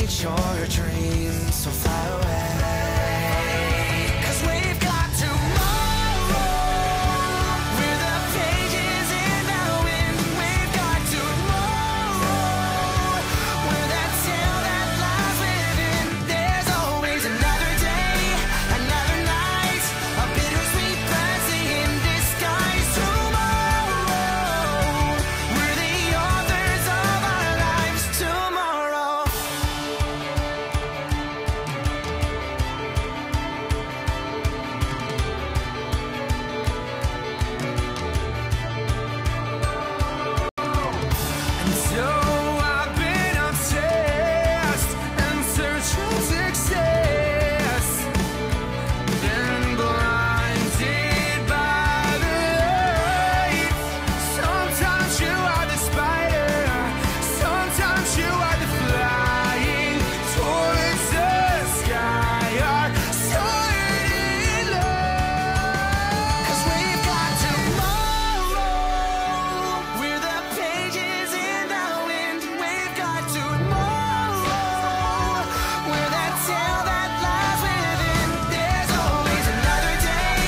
reach your dreams so far away. 'Cause we've got tomorrow, we're the pages in the wind. We've got tomorrow, we're that tale that lies within. There's always another day, another night, a bittersweet blessing in disguise. Tomorrow, we're the authors of our lives. Tomorrow. And so I've been obsessed in search of success, been blinded by the light. Sometimes you are the spider, sometimes you are the flying towards the sky. Our soaring in love. 'Cause we've got tomorrow, we're the pages in the wind. We've got tomorrow, we're that tale that lies within. There's always another day,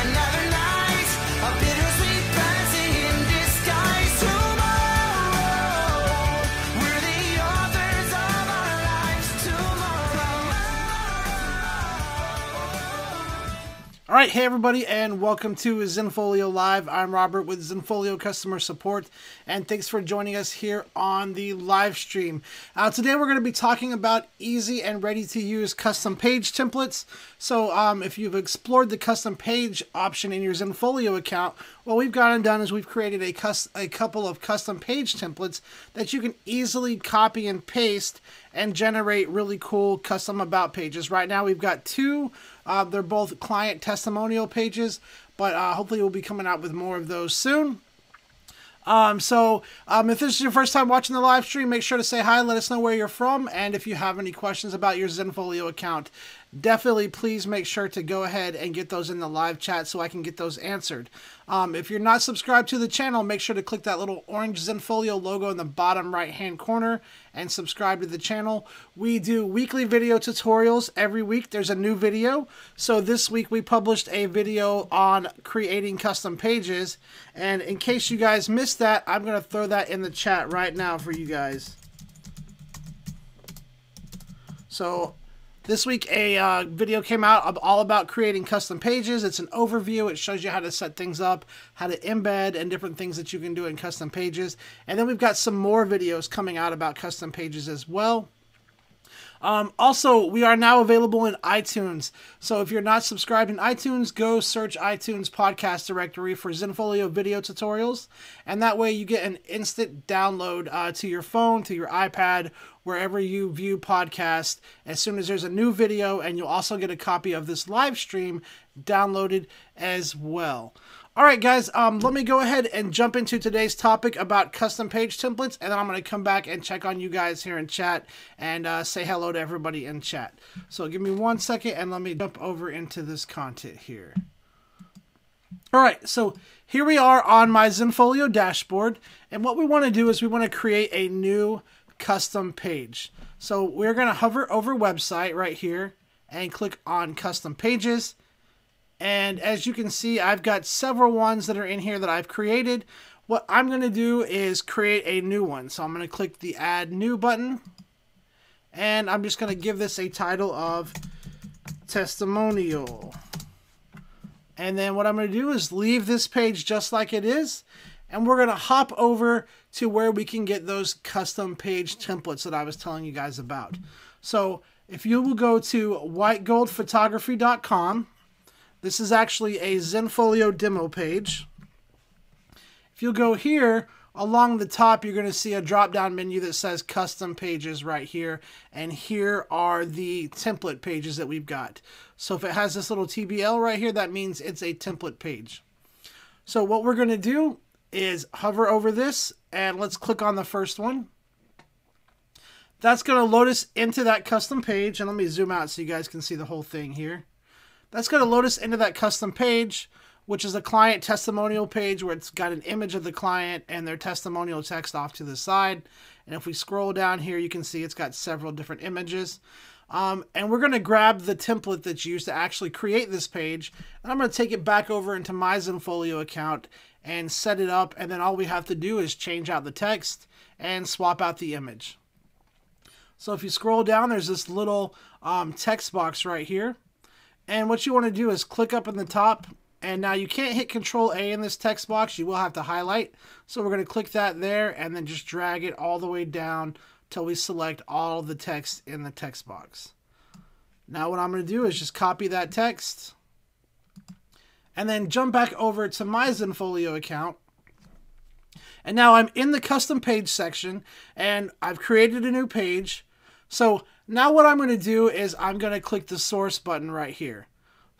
another night, a bittersweet blessing in disguise. Tomorrow, we're the authors of our lives. Tomorrow. All right, hey everybody, and welcome to Zenfolio Live. I'm Robert with Zenfolio Customer Support, and thanks for joining us here on the live stream. Today we're going to be talking about easy and ready-to-use custom page templates. So if you've explored the custom page option in your Zenfolio account, what we've gone and done is we've created a couple of custom page templates that you can easily copy and paste and generate really cool custom about pages. Right now we've got two. They're both client testimonial pages, but hopefully we'll be coming out with more of those soon. If this is your first time watching the live stream, make sure to say hi, let us know where you're from, and if you have any questions about your Zenfolio account, definitely please make sure to go ahead and get those in the live chat so I can get those answered. If you're not subscribed to the channel, make sure to click that little orange Zenfolio logo in the bottom right hand corner and subscribe to the channel. We do weekly video tutorials. Every week there's a new video. So this week we published a video on creating custom pages, and in case you guys missed that, I'm going to throw that in the chat right now for you guys. So this week a video came out all about creating custom pages. It's an overview. It shows you how to set things up, how to embed, and different things that you can do in custom pages. And then we've got some more videos coming out about custom pages as well. Also, we are now available in iTunes. So if you're not subscribed in iTunes, go search iTunes podcast directory for Zenfolio video tutorials. And that way you get an instant download to your phone, to your iPad, wherever you view podcasts as soon as there's a new video. And you'll also get a copy of this live stream downloaded as well. All right, guys, let me go ahead and jump into today's topic about custom page templates, and then I'm going to come back and check on you guys here in chat and say hello to everybody in chat. So give me 1 second, and let me jump over into this content here. All right, so here we are on my Zenfolio dashboard, and what we want to do is we want to create a new custom page. So we're going to hover over website right here and click on custom pages. And as you can see, I've got several ones that are in here that I've created. What I'm going to do is create a new one. So I'm going to click the Add New button. And I'm just going to give this a title of Testimonial. And then what I'm going to do is leave this page just like it is. And we're going to hop over to where we can get those custom page templates that I was telling you guys about. So if you will go to whitegoldphotography.com. This is actually a Zenfolio demo page. If you'll go here, along the top, you're going to see a drop-down menu that says Custom Pages right here. And here are the template pages that we've got. So if it has this little TBL right here, that means it's a template page. So what we're going to do is hover over this, and let's click on the first one. That's going to load us into that custom page. And let me zoom out so you guys can see the whole thing here. That's going to load us into that custom page. which is a client testimonial page where it's got an image of the client and their testimonial text off to the side. And if we scroll down here, you can see it's got several different images. And we're going to grab the template that's used to actually create this page. And I'm going to take it back over into my Zenfolio account and set it up. And then all we have to do is change out the text and swap out the image. So if you scroll down, there's this little text box right here. And what you want to do is click up in the top. And now you can't hit Control A in this text box. You will have to highlight. So we're going to click that there and then just drag it all the way down till we select all the text in the text box. Now what I'm going to do is just copy that text and then jump back over to my Zenfolio account. And now I'm in the custom page section and I've created a new page. So now what I'm going to do is I'm going to click the source button right here.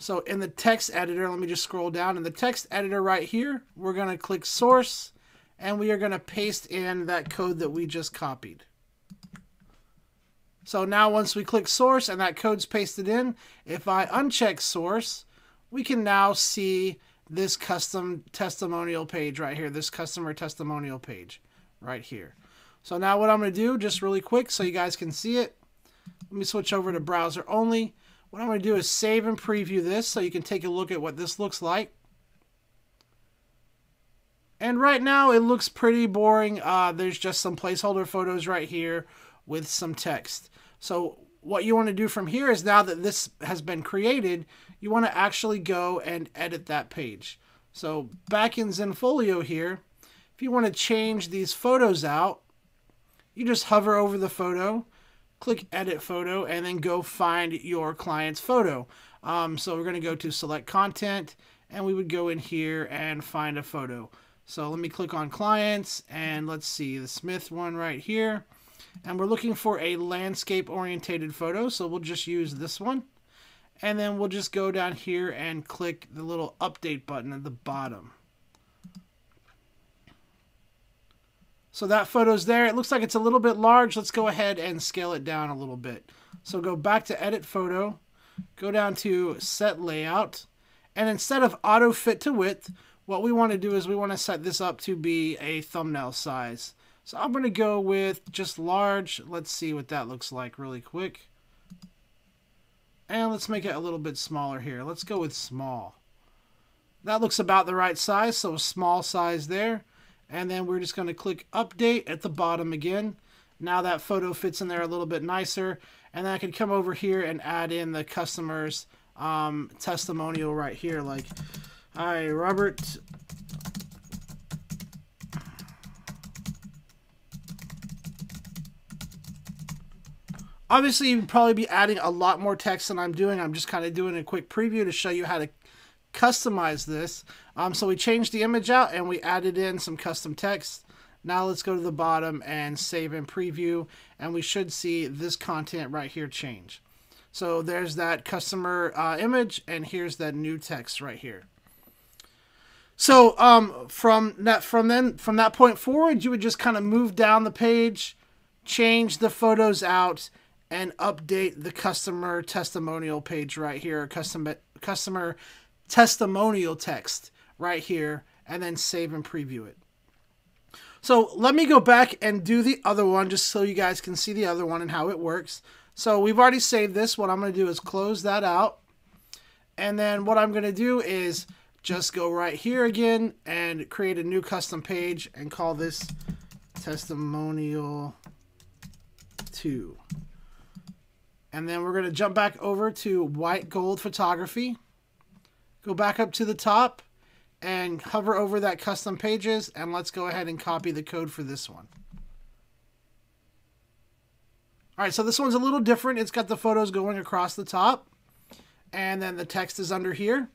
So in the text editor, let me just scroll down. In the text editor right here, we're going to click source and we are going to paste in that code that we just copied. So now once we click source and that code's pasted in, if I uncheck source, we can now see this custom testimonial page right here, this customer testimonial page right here. So now what I'm going to do, just really quick so you guys can see it, let me switch over to browser only. What I'm going to do is save and preview this so you can take a look at what this looks like. And right now it looks pretty boring. There's just some placeholder photos right here with some text. So what you want to do from here is, now that this has been created, you want to actually go and edit that page. So back in Zenfolio here, if you want to change these photos out, you just hover over the photo, click edit photo, and then go find your client's photo. So we're going to go to select content and we would go in here and find a photo. So let me click on clients and let's see the Smith one right here. And we're looking for a landscape orientated photo. So we'll just use this one. And then we'll just go down here and click the little update button at the bottom. So that photo's there. It looks like it's a little bit large. Let's go ahead and scale it down a little bit. So go back to edit photo, go down to set layout, and instead of auto fit to width, what we want to do is we want to set this up to be a thumbnail size. So I'm going to go with just large. Let's see what that looks like really quick. And let's make it a little bit smaller here. Let's go with small. That looks about the right size, so a small size there. And then we're just going to click update at the bottom again. Now that photo fits in there a little bit nicer. And then I can come over here and add in the customer's testimonial right here. Like, hi, Robert. Obviously, you'd probably be adding a lot more text than I'm doing. I'm just kind of doing a quick preview to show you how to customize this. So we changed the image out and we added in some custom text. Now let's go to the bottom and save and preview, and we should see this content right here change. So there's that customer image, and here's that new text right here. So from that point forward, you would just kind of move down the page, change the photos out, and update the customer testimonial page right here, customer testimonial text right here, and then save and preview it. So let me go back and do the other one just so you guys can see the other one and how it works. So we've already saved this. What I'm going to do is close that out. And then what I'm going to do is just go right here again and create a new custom page and call this testimonial 2. And then we're going to jump back over to white gold photography. Go back up to the top and hover over that custom pages, and let's go ahead and copy the code for this one. All right, so this one's a little different. It's got the photos going across the top, and then the text is under here.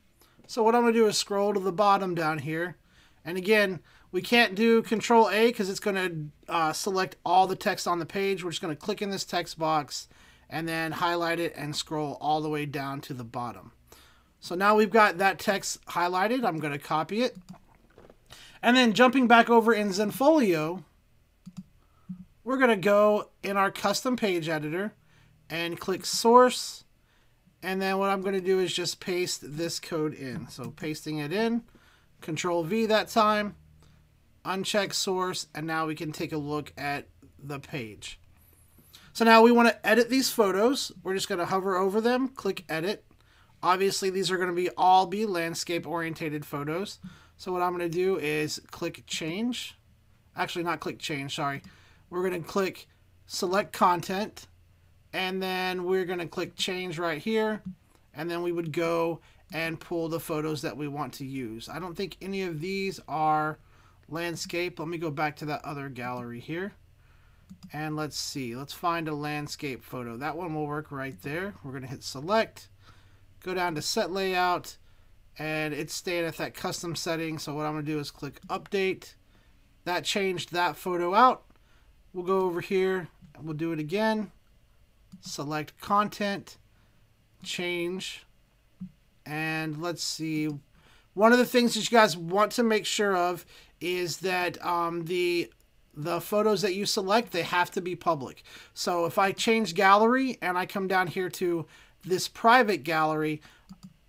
So what I'm going to do is scroll to the bottom down here. And again, we can't do Control A because it's going to select all the text on the page. We're just going to click in this text box and then highlight it and scroll all the way down to the bottom. So now we've got that text highlighted. I'm going to copy it. And then jumping back over in Zenfolio, we're going to go in our custom page editor and click source And then what I'm going to do is just paste this code in. So pasting it in, Control V that time, uncheck source, and now we can take a look at the page. So now we want to edit these photos. We're just going to hover over them, click edit. Obviously these are going to all be landscape orientated photos. So what I'm going to do is click change. Actually, not click change, sorry. We're going to click select content, and then we're going to click change right here, and then we would go and pull the photos that we want to use. I don't think any of these are landscape. Let me go back to that other gallery here, and let's see. Let's find a landscape photo. That one will work right there. We're going to hit select, go down to set layout, and it's staying at that custom setting. So what I'm going to do is click update. That changed that photo out. We'll go over here and we'll do it again. Select content, change, and let's see. One of the things that you guys want to make sure of is that the photos that you select, they have to be public. So if I change gallery and I come down here to this private gallery,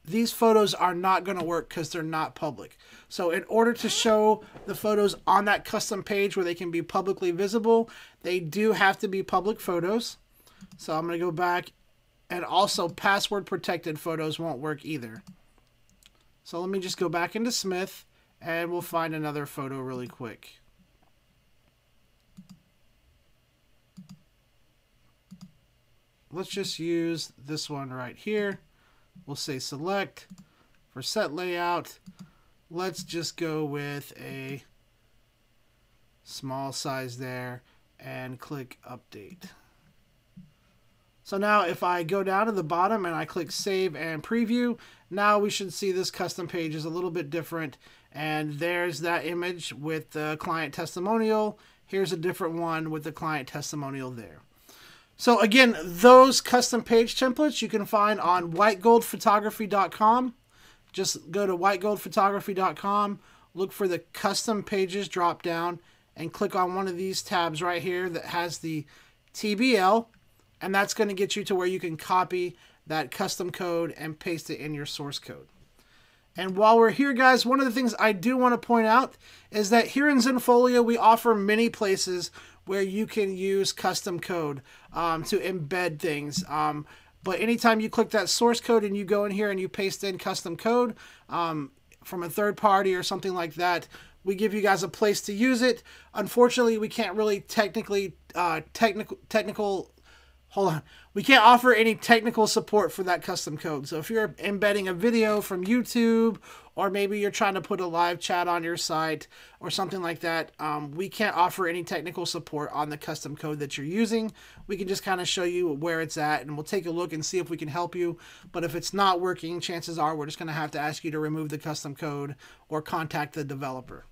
these photos are not going to work because they're not public. So in order to show the photos on that custom page where they can be publicly visible, they do have to be public photos. So I'm going to go back, and also password protected photos won't work either. So let me just go back into Smith and we'll find another photo really quick. Let's just use this one right here. We'll say select. For set layout, let's just go with a small size there and click update. So now if I go down to the bottom and I click save and preview, now we should see this custom page is a little bit different. And there's that image with the client testimonial. Here's a different one with the client testimonial there. So again, those custom page templates you can find on whitegoldphotography.com. Just go to whitegoldphotography.com, look for the custom pages drop down, and click on one of these tabs right here that has the TBL, and that's going to get you to where you can copy that custom code and paste it in your source code. And while we're here, guys, one of the things I do want to point out is that here in Zenfolio, we offer many places where you can use custom code to embed things. But anytime you click that source code and you go in here and you paste in custom code from a third party or something like that, we give you guys a place to use it. Unfortunately, we can't really we can't offer any technical support for that custom code. So if you're embedding a video from YouTube, or maybe you're trying to put a live chat on your site or something like that, we can't offer any technical support on the custom code that you're using. We can just kind of show you where it's at, and we'll take a look and see if we can help you. But if it's not working, chances are we're just going to have to ask you to remove the custom code or contact the developer.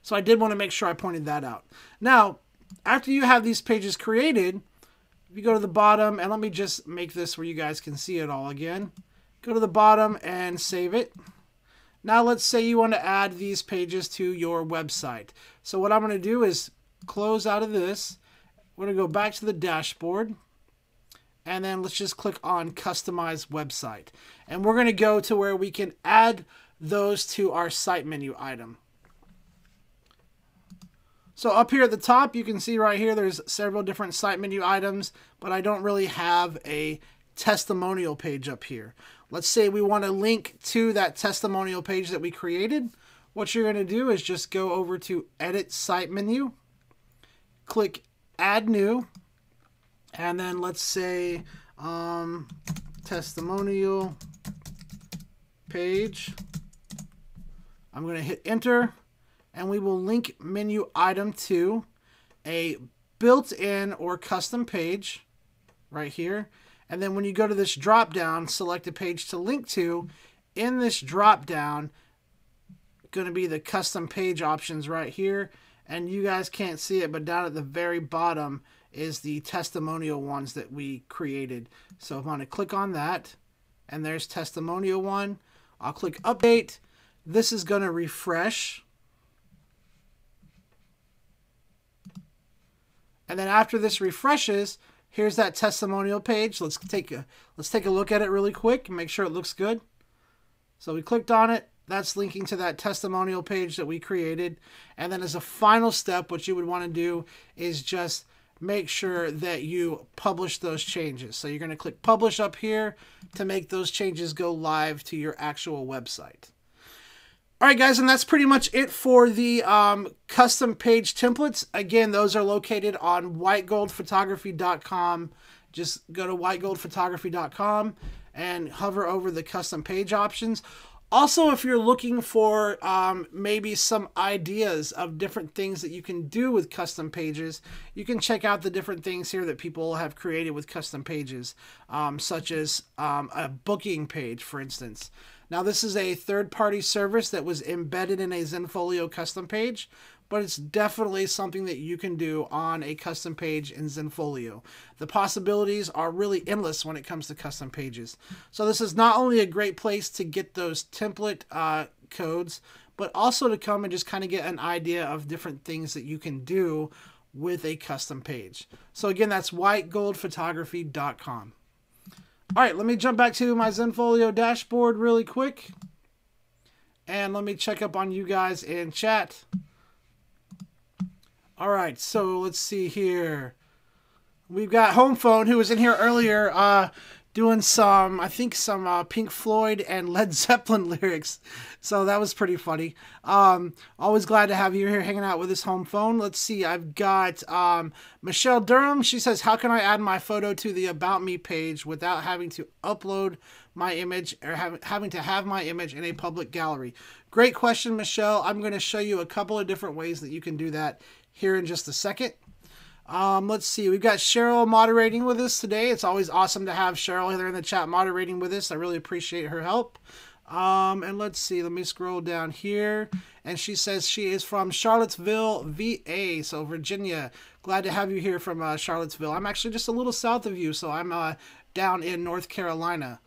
So I did want to make sure I pointed that out. Now, after you have these pages created, if you go to the bottom, and let me just make this where you guys can see it all again. Go to the bottom and save it. Now let's say you want to add these pages to your website. So what I'm going to do is close out of this. We're going to go back to the dashboard. And then let's just click on Customize Website. And we're going to go to where we can add those to our site menu item. So up here at the top, you can see right here, there's several different site menu items, but I don't really have a testimonial page up here. Let's say we want to link to that testimonial page that we created. What you're going to do is just go over to Edit Site Menu, click Add New, and then let's say testimonial page. I'm going to hit Enter. And we will link menu item to a built-in or custom page right here. And then when you go to this drop-down, select a page to link to. In this drop-down, going to be the custom page options right here. And you guys can't see it, but down at the very bottom is the testimonial ones that we created. So I'm going to click on that, and there's testimonial one. I'll click Update. This is going to refresh. And then after this refreshes, Here's that testimonial page. Let's take a look at it really quick and make sure it looks good. So we clicked on it. That's linking to that testimonial page that we created. And then as a final step, what you would want to do is just make sure that you publish those changes. So you're going to click publish up here to make those changes go live to your actual website. All right, guys, and that's pretty much it for the custom page templates. Again, those are located on whitegoldphotography.com. Just go to whitegoldphotography.com and hover over the custom page options. Also, if you're looking for maybe some ideas of different things that you can do with custom pages, you can check out the different things here that people have created with custom pages, such as a booking page, for instance. Now, this is a third-party service that was embedded in a Zenfolio custom page, but it's definitely something that you can do on a custom page in Zenfolio. The possibilities are really endless when it comes to custom pages. So this is not only a great place to get those template codes, but also to come and just kind of get an idea of different things that you can do with a custom page. So again, that's whitegoldphotography.com. All right, let me jump back to my Zenfolio dashboard really quick. And let me check up on you guys in chat. All right, so let's see here. We've got Home Phone, who was in here earlier doing some, I think, some Pink Floyd and Led Zeppelin lyrics. So that was pretty funny. Always glad to have you here hanging out with us, Home Phone. Let's see, I've got Michelle Durham. She says, how can I add my photo to the About Me page without having to upload my image or having to have my image in a public gallery? Great question, Michelle. I'm going to show you a couple of different ways that you can do that here in just a second. Let's see. We've got Cheryl moderating with us today. It's always awesome to have Cheryl here in the chat moderating with us. I really appreciate her help. And let's see. Let me scroll down here. And she says she is from Charlottesville, VA, so Virginia. Glad to have you here from Charlottesville. I'm actually just a little south of you, so I'm down in North Carolina.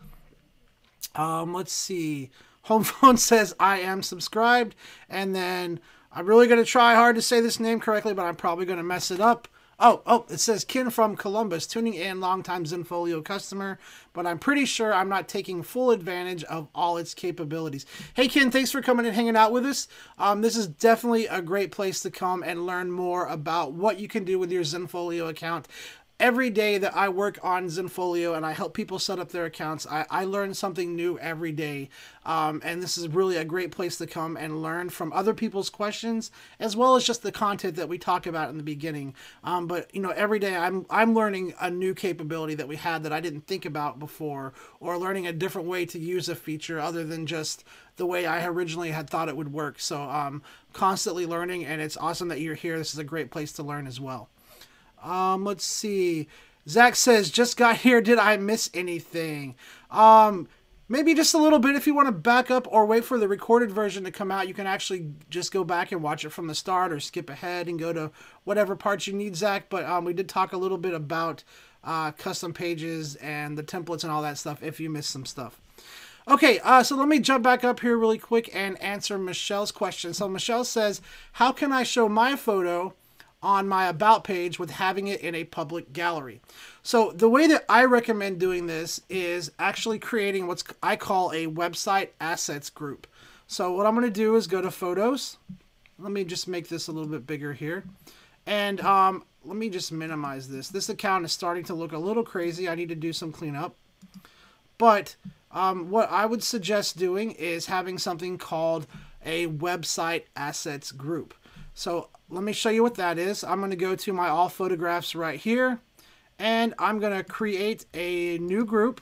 Let's see. Home Phone says I am subscribed. And then I'm really going to try hard to say this name correctly, but I'm probably going to mess it up. Oh, it says Ken from Columbus, tuning in, longtime Zenfolio customer, but I'm pretty sure I'm not taking full advantage of all its capabilities. Hey, Ken, thanks for coming and hanging out with us. This is definitely a great place to come and learn more about what you can do with your Zenfolio account. Every day that I work on Zenfolio and I help people set up their accounts, I learn something new every day. And this is really a great place to come and learn from other people's questions, as well as just the content that we talk about in the beginning. But, you know, every day I'm learning a new capability that we had that I didn't think about before, or learning a different way to use a feature other than just the way I originally had thought it would work. So constantly learning, and it's awesome that you're here. This is a great place to learn as well. Let's see. Zach says, just got here. Did I miss anything? Maybe just a little bit. If you want to back up or wait for the recorded version to come out, you can actually just go back and watch it from the start or skip ahead and go to whatever parts you need, Zach. But we did talk a little bit about custom pages and the templates and all that stuff if you missed some stuff. Okay, so let me jump back up here really quick and answer Michelle's question. So Michelle says, how can I show my photo on my About page with having it in a public gallery? So the way that I recommend doing this is actually creating what I call a website assets group. So what I'm going to do is go to Photos. Let me just make this a little bit bigger here. And let me just minimize this. This account is starting to look a little crazy. I need to do some cleanup. But what I would suggest doing is having something called a website assets group. So let me show you what that is. I'm going to go to my all photographs right here, and I'm going to create a new group,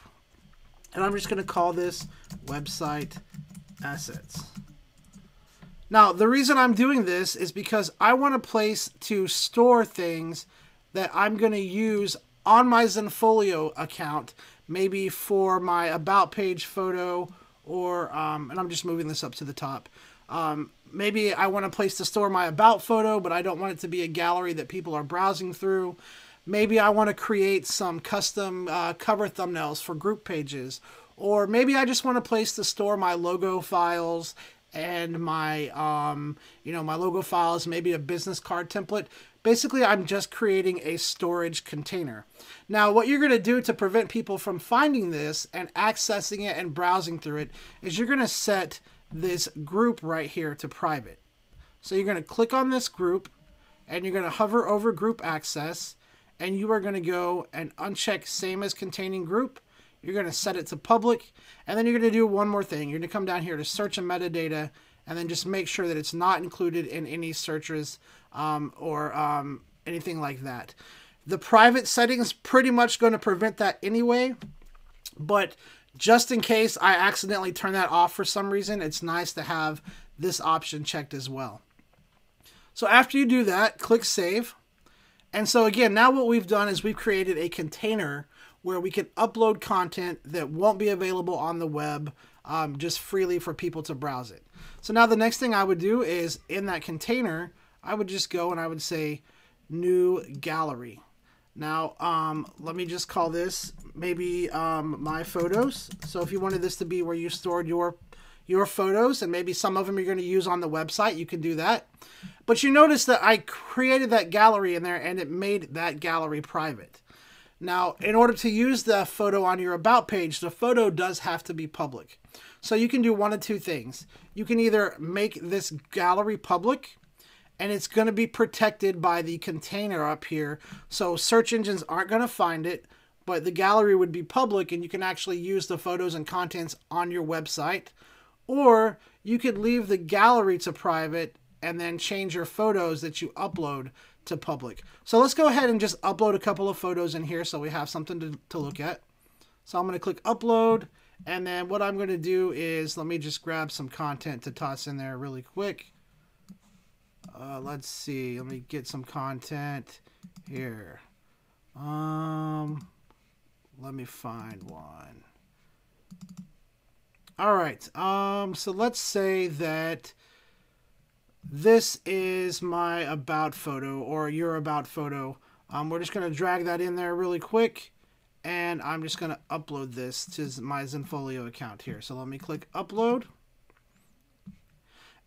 and I'm just going to call this website assets. Now, the reason I'm doing this is because I want a place to store things that I'm going to use on my Zenfolio account, maybe for my About page photo, or, and I'm just moving this up to the top. Maybe I want a place to store my About photo, but I don't want it to be a gallery that people are browsing through. Maybe I want to create some custom cover thumbnails for group pages. Or maybe I just want a place to store my logo files and my, my logo files, maybe a business card template. Basically, I'm just creating a storage container. Now, what you're going to do to prevent people from finding this and accessing it and browsing through it is you're going to set this group right here to private. So you're going to click on this group and you're going to hover over group access, and you are going to go and uncheck same as containing group. You're going to set it to public, and then you're going to do one more thing. You're going to come down here to search and metadata, and then just make sure that it's not included in any searches or anything like that. The private settings pretty much going to prevent that anyway, but just in case I accidentally turn that off for some reason, it's nice to have this option checked as well. So after you do that, click save. And so again, now what we've done is we've created a container where we can upload content that won't be available on the web just freely for people to browse it. So now the next thing I would do is in that container, I would just go and I would say new gallery. Now, let me just call this maybe my photos. So if you wanted this to be where you stored your photos, and maybe some of them you're going to use on the website, you can do that. But you notice that I created that gallery in there and it made that gallery private. Now, in order to use the photo on your About page, the photo does have to be public. So you can do one of two things. You can either make this gallery public, and it's going to be protected by the container up here. So search engines aren't going to find it, but the gallery would be public, and you can actually use the photos and contents on your website. Or you could leave the gallery to private and then change your photos that you upload to public. So let's go ahead and just upload a couple of photos in here so we have something to look at. So I'm going to click upload, and then what I'm going to do is let me just grab some content to toss in there really quick. Let's see, let me get some content here. Let me find one. All right, so let's say that this is my About photo or your About photo. We're just going to drag that in there really quick, and I'm just going to upload this to my Zenfolio account here. So let me click upload.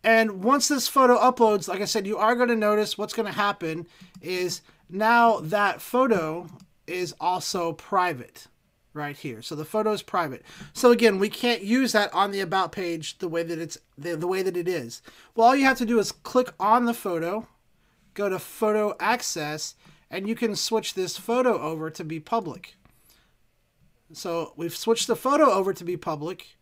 And once this photo uploads, like I said, you are going to notice what's going to happen is now that photo is also private right here. So the photo is private. So again, we can't use that on the About page the way that it's the way that it is. Well, all you have to do is click on the photo, go to photo access, and you can switch this photo over to be public. So we've switched the photo over to be public,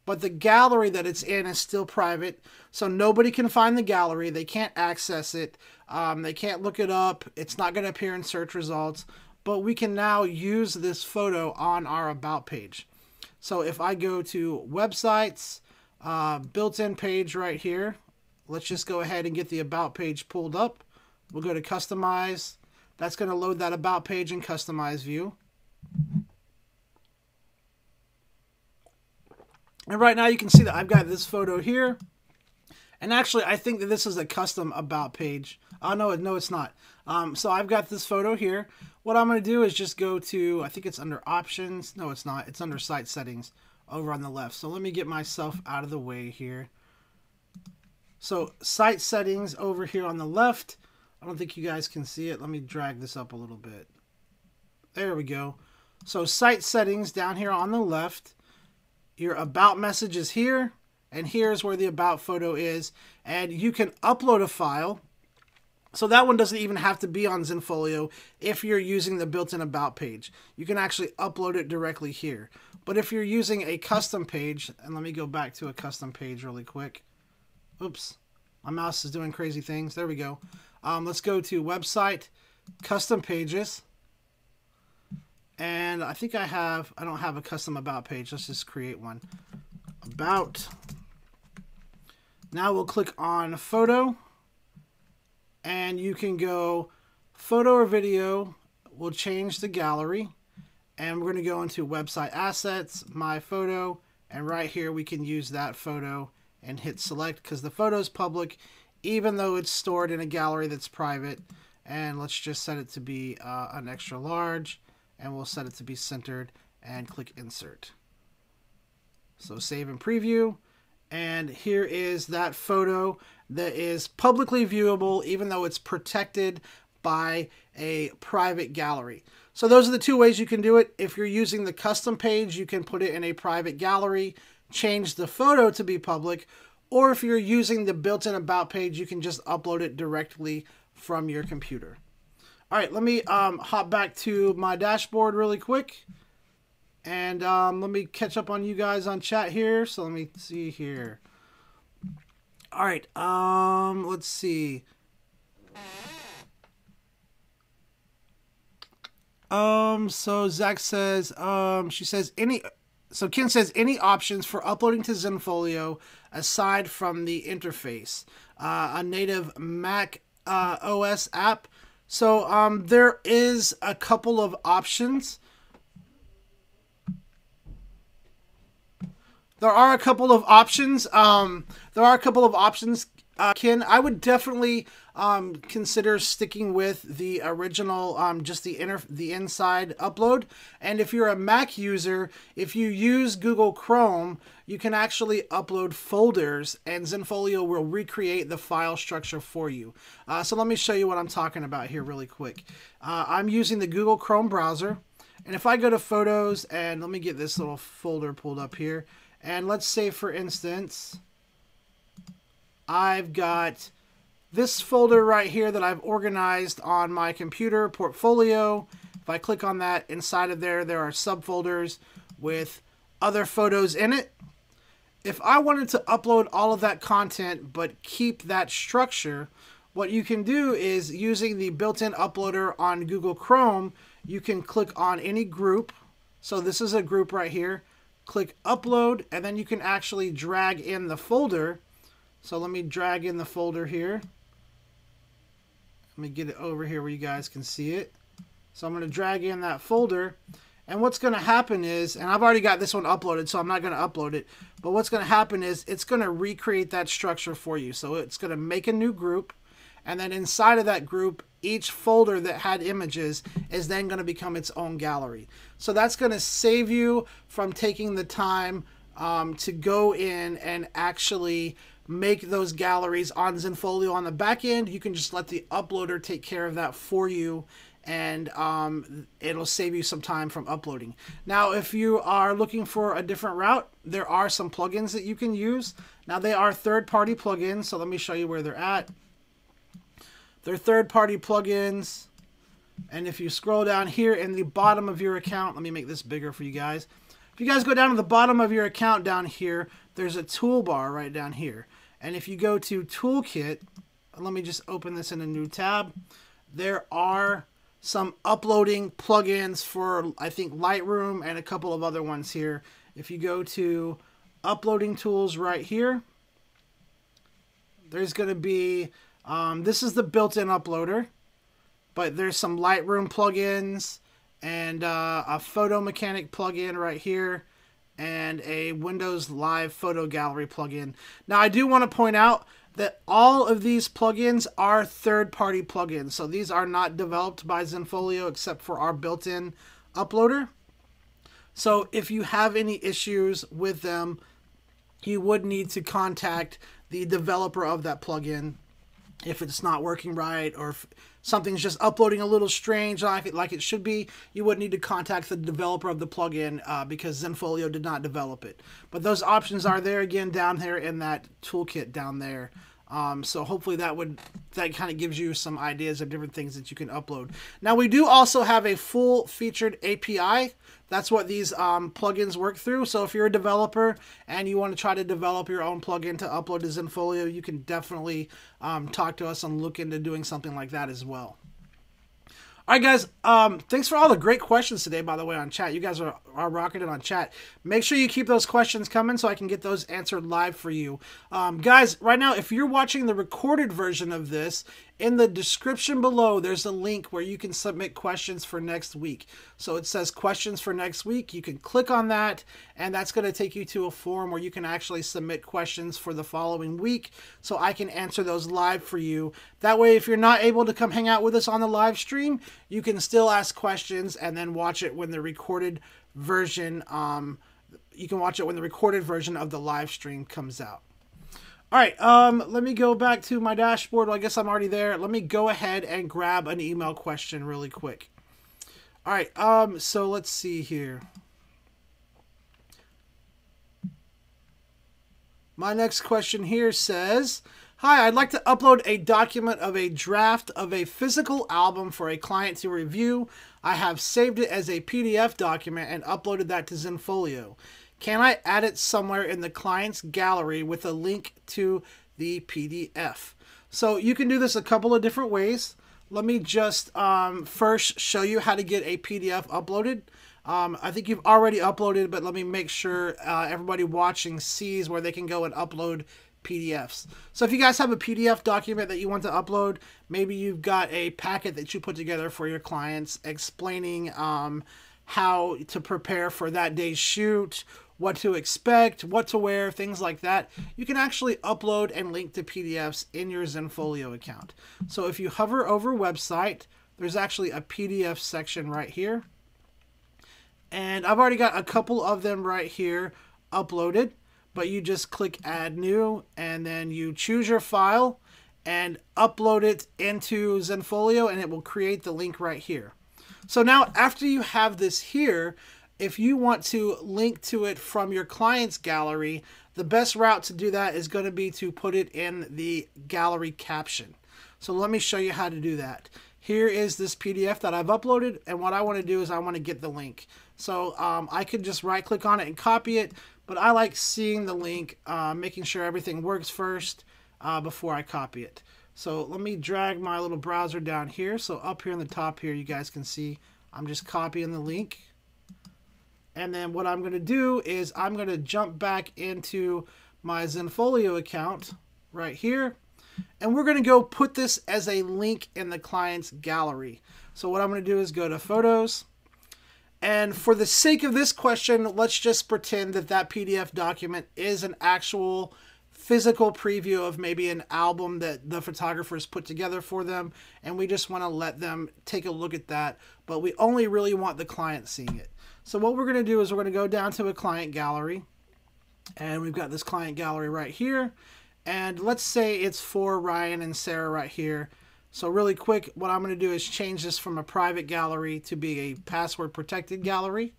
but the gallery that it's in is still private. So nobody can find the gallery. They can't access it. They can't look it up. It's not going to appear in search results. But we can now use this photo on our About page. So if I go to websites, built-in page right here, let's just go ahead and get the About page pulled up. We'll go to customize. That's going to load that About page in customize view. And right now you can see that I've got this photo here. And actually, I think that this is a custom About page. Oh, no, it's not. So I've got this photo here. What I'm going to do is just go to, I think it's under options. No, it's not. It's under site settings over on the left. So let me get myself out of the way here. So site settings over here on the left. I don't think you guys can see it. Let me drag this up a little bit. There we go. So site settings down here on the left. Your About message is here. And here's where the About photo is. And you can upload a file. So that one doesn't even have to be on Zenfolio if you're using the built-in About page. You can actually upload it directly here. But if you're using a custom page, and let me go back to a custom page really quick. Oops, my mouse is doing crazy things. There we go. Let's go to website, custom pages. And I think I don't have a custom About page. Let's just create one. About. Now we'll click on photo. And you can go photo or video. We'll change the gallery. And we're going to go into website assets, my photo. And right here we can use that photo and hit select because the photo is public even though it's stored in a gallery that's private. And let's just set it to be an extra large. And we'll set it to be centered and click insert. So save and preview. And here is that photo that is publicly viewable, even though it's protected by a private gallery. So those are the two ways you can do it. If you're using the custom page, you can put it in a private gallery, change the photo to be public, or if you're using the built-in about page, you can just upload it directly from your computer. All right, let me hop back to my dashboard really quick. And let me catch up on you guys on chat here. So let me see here. All right, let's see. So Zach says, she says, Ken says, any options for uploading to Zenfolio aside from the interface? A native Mac OS app. So there is a couple of options. There are a couple of options. Ken. I would definitely consider sticking with the original, just the inside upload. And if you're a Mac user, if you use Google Chrome, you can actually upload folders, and Zenfolio will recreate the file structure for you. So let me show you what I'm talking about here really quick. I'm using the Google Chrome browser, and if I go to Photos, and let me get this little folder pulled up here. And let's say, for instance, I've got this folder right here that I've organized on my computer, Portfolio. If I click on that, inside of there, there are subfolders with other photos in it. If I wanted to upload all of that content but keep that structure, what you can do is, using the built-in uploader on Google Chrome, you can click on any group. So this is a group right here. Click upload, and then you can actually drag in the folder. So let me drag in the folder here. Let me get it over here where you guys can see it. So I'm going to drag in that folder, and what's going to happen is, and I've already got this one uploaded, so I'm not going to upload it, but what's going to happen is it's going to recreate that structure for you. So it's going to make a new group, and then inside of that group, each folder that had images is then going to become its own gallery. So that's going to save you from taking the time to go in and actually make those galleries on Zenfolio on the back end. You can just let the uploader take care of that for you, and it'll save you some time from uploading. Now, if you are looking for a different route, there are some plugins that you can use. Now, they are third-party plugins, so let me show you where they're at. They're third-party plugins, and if you scroll down here in the bottom of your account, let me make this bigger for you guys. If you guys go down to the bottom of your account down here, there's a toolbar right down here. And if you go to Toolkit, let me just open this in a new tab. There are some uploading plugins for, I think, Lightroom and a couple of other ones here. If you go to Uploading Tools right here, there's going to be, this is the built-in uploader, but there's some Lightroom plugins and a Photo Mechanic plugin right here, and a Windows Live Photo Gallery plugin. Now, I do want to point out that all of these plugins are third-party plugins. So these are not developed by Zenfolio except for our built-in uploader. So if you have any issues with them, you would need to contact the developer of that plugin if it's not working right, or if something's just uploading a little strange like it should be. You would need to contact the developer of the plugin because Zenfolio did not develop it. But those options are there again down there in that toolkit down there. So hopefully that kind of gives you some ideas of different things that you can upload. Now, we do also have a full featured API. That's what these plugins work through. So if you're a developer and you want to try to develop your own plugin to upload to Zenfolio, you can definitely talk to us and look into doing something like that as well. All right, guys, thanks for all the great questions today, by the way, on chat. You guys are rocking it on chat. Make sure you keep those questions coming so I can get those answered live for you. Guys, right now, if you're watching the recorded version of this, in the description below, there's a link where you can submit questions for next week. So it says questions for next week. You can click on that, and that's going to take you to a form where you can actually submit questions for the following week so I can answer those live for you. That way, if you're not able to come hang out with us on the live stream, you can still ask questions and then watch it when the recorded version, you can watch it when the recorded version of the live stream comes out. All right, let me go back to my dashboard. Well, I guess I'm already there. Let me go ahead and grab an email question really quick. All right, so let's see here. My next question here says, hi, I'd like to upload a document of a draft of a physical album for a client to review. I have saved it as a PDF document and uploaded that to Zenfolio. Can I add it somewhere in the client's gallery with a link to the PDF? So you can do this a couple of different ways. Let me just first show you how to get a PDF uploaded. I think you've already uploaded, but let me make sure everybody watching sees where they can go and upload PDFs. So if you guys have a PDF document that you want to upload, maybe you've got a packet that you put together for your clients explaining how to prepare for that day's shoot, what to expect, what to wear, things like that. You can actually upload and link to PDFs in your Zenfolio account. So if you hover over website, there's actually a PDF section right here. And I've already got a couple of them right here uploaded, but you just click add new and then you choose your file and upload it into Zenfolio and it will create the link right here. So now after you have this here, if you want to link to it from your client's gallery, the best route to do that is going to be to put it in the gallery caption. So let me show you how to do that. Here is this PDF that I've uploaded, and what I want to do is I want to get the link. So I could just right click on it and copy it, but I like seeing the link, making sure everything works first before I copy it. So let me drag my little browser down here. So up here in the top here, you guys can see I'm just copying the link. And then what I'm going to do is I'm going to jump back into my Zenfolio account right here. And we're going to go put this as a link in the client's gallery. So what I'm going to do is go to Photos. And for the sake of this question, let's just pretend that that PDF document is an actual physical preview of maybe an album that the photographers put together for them. And we just want to let them take a look at that. But we only really want the client seeing it. So what we're going to do is we're going to go down to a client gallery. And we've got this client gallery right here. And let's say it's for Ryan and Sarah right here. So really quick, what I'm going to do is change this from a private gallery to be a password protected gallery.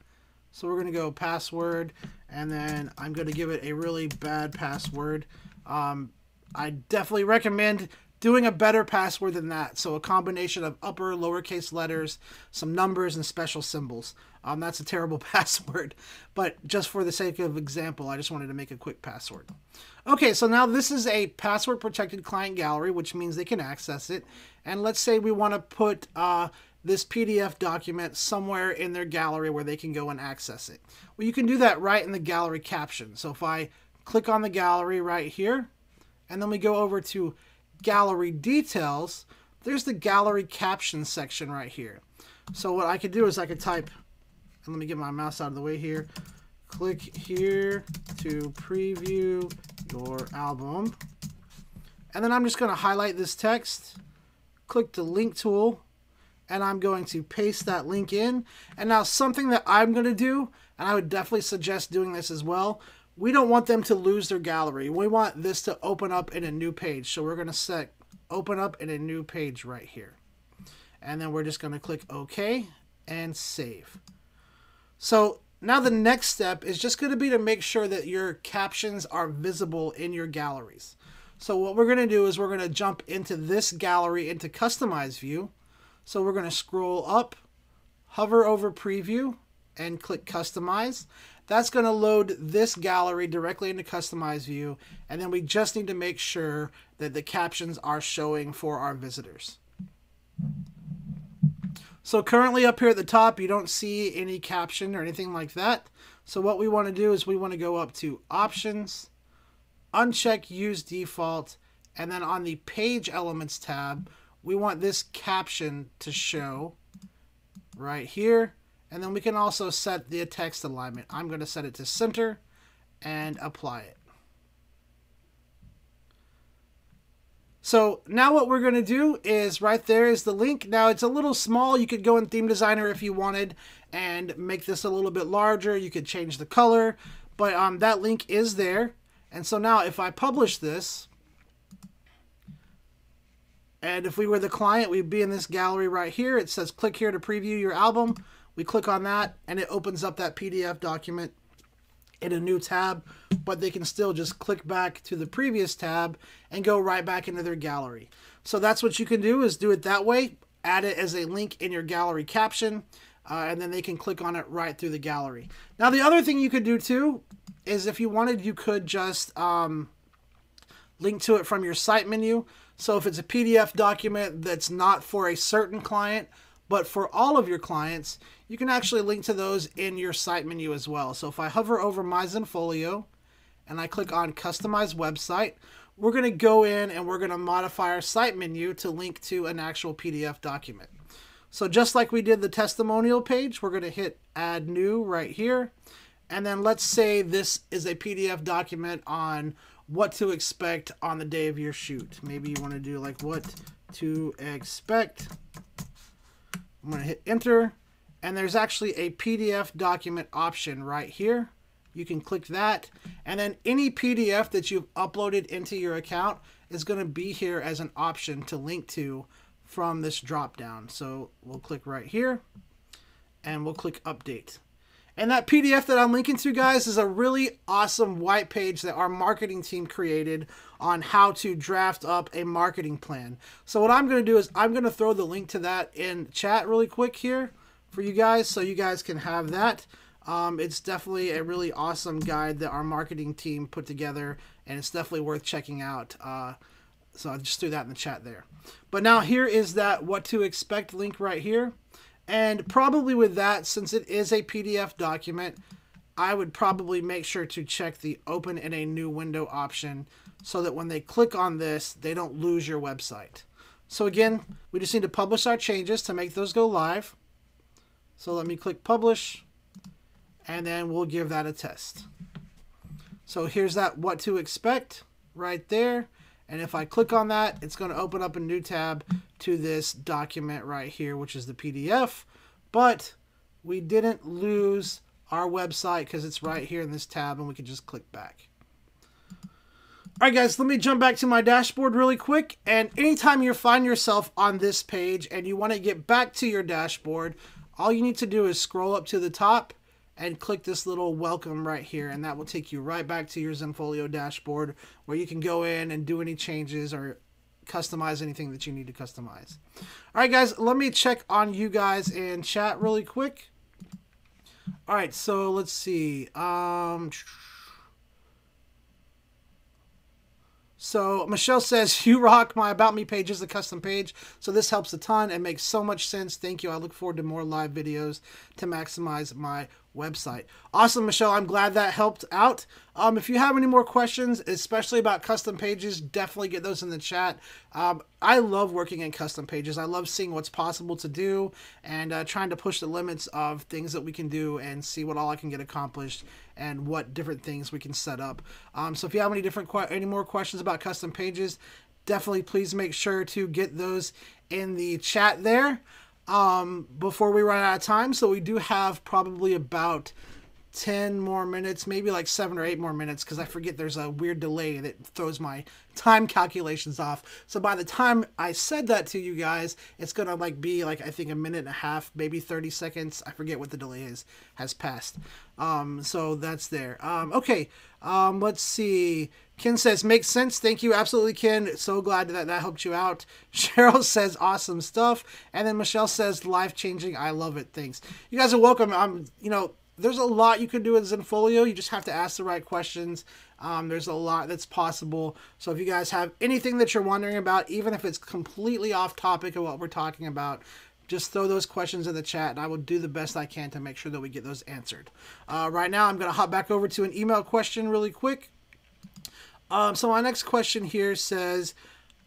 So we're going to go password, and then I'm going to give it a really bad password. I definitely recommend doing a better password than that. So a combination of upper, lowercase letters, some numbers, and special symbols. That's a terrible password, but just for the sake of example, I just wanted to make a quick password. Okay, so now this is a password protected client gallery, which means they can access it. And let's say we want to put this PDF document somewhere in their gallery where they can go and access it. Well, you can do that right in the gallery caption. So if I click on the gallery right here, and then we go over to gallery details, there's the gallery caption section right here. So what I could do is I could type, and let me get my mouse out of the way here, click here to preview your album. And then I'm just going to highlight this text, click the link tool, and I'm going to paste that link in. And now something that I'm going to do, and I would definitely suggest doing this as well, we don't want them to lose their gallery. We want this to open up in a new page. So we're going to set open up in a new page right here. And then we're just going to click OK and save. So now the next step is just going to be to make sure that your captions are visible in your galleries. So what we're going to do is we're going to jump into this gallery into Customize View. So we're going to scroll up, hover over Preview, and click Customize. That's going to load this gallery directly into Customize View, and then we just need to make sure that the captions are showing for our visitors. So currently up here at the top, you don't see any caption or anything like that. So what we want to do is we want to go up to Options, uncheck Use Default, and then on the Page Elements tab, we want this caption to show right here. And then we can also set the text alignment. I'm going to set it to center and apply it. So now what we're going to do is right there is the link. Now it's a little small. You could go in Theme Designer if you wanted and make this a little bit larger. You could change the color, but that link is there. And so now if I publish this, and if we were the client, we'd be in this gallery right here. It says click here to preview your album. We click on that and it opens up that PDF document in a new tab, but they can still just click back to the previous tab and go right back into their gallery. So that's what you can do, is do it that way. Add it as a link in your gallery caption, and then they can click on it right through the gallery. Now, the other thing you could do too is if you wanted, you could just link to it from your site menu. So if it's a PDF document that's not for a certain client, but for all of your clients, you can actually link to those in your site menu as well. So if I hover over my Zenfolio and I click on Customize Website, we're going to go in and we're going to modify our site menu to link to an actual PDF document. So just like we did the testimonial page, we're going to hit Add New right here. And then let's say this is a PDF document on what to expect on the day of your shoot. Maybe you want to do like what to expect. I'm going to hit enter, and there's actually a PDF document option right here. You can click that, and then any PDF that you've uploaded into your account is going to be here as an option to link to from this drop down. So we'll click right here and we'll click update. And that PDF that I'm linking to, guys, is a really awesome white page that our marketing team created on how to draft up a marketing plan. So what I'm going to do is I'm going to throw the link to that in chat really quick here for you guys, so you guys can have that. It's definitely a really awesome guide that our marketing team put together, and it's definitely worth checking out. So I just threw that in the chat there. But now here is that what to expect link right here. And probably with that, since it is a PDF document, I would probably make sure to check the open in a new window option so that when they click on this, they don't lose your website. So again, we just need to publish our changes to make those go live. So let me click publish, and then we'll give that a test. So here's that what to expect right there. And if I click on that, it's going to open up a new tab to this document right here, which is the PDF. But we didn't lose our website because it's right here in this tab, and we can just click back. All right, guys, let me jump back to my dashboard really quick. And anytime you find yourself on this page and you want to get back to your dashboard, all you need to do is scroll up to the top and click this little welcome right here, and that will take you right back to your Zenfolio dashboard where you can go in and do any changes or customize anything that you need to customize. All right, guys, let me check on you guys in chat really quick. All right, so let's see. So Michelle says, you rock. My About Me page is a custom page, so this helps a ton and makes so much sense. Thank you. I look forward to more live videos to maximize my website. Awesome, Michelle. I'm glad that helped out. If you have any more questions, especially about custom pages, definitely get those in the chat. I love working in custom pages. I love seeing what's possible to do and trying to push the limits of things that we can do and see what all I can get accomplished and what different things we can set up. So if you have any more questions about custom pages, definitely please make sure to get those in the chat there before we run out of time. So we do have probably about 10 more minutes, maybe like 7 or 8 more minutes, because I forget there's a weird delay that throws my time calculations off. So by the time I said that to you guys, it's gonna be like I think a minute and a half, maybe 30 seconds. I forget what the delay has passed. So that's there. Okay. Let's see. Ken says, makes sense. Thank you. Absolutely, Ken. So glad that helped you out. Cheryl says, awesome stuff. And then Michelle says, life-changing. I love it. Thanks. You guys are welcome. There's a lot you can do with Zenfolio. You just have to ask the right questions. There's a lot that's possible. So if you guys have anything that you're wondering about, even if it's completely off topic of what we're talking about, just throw those questions in the chat, and I will do the best I can to make sure that we get those answered. Right now, I'm going to hop back over to an email question really quick. So my next question here says,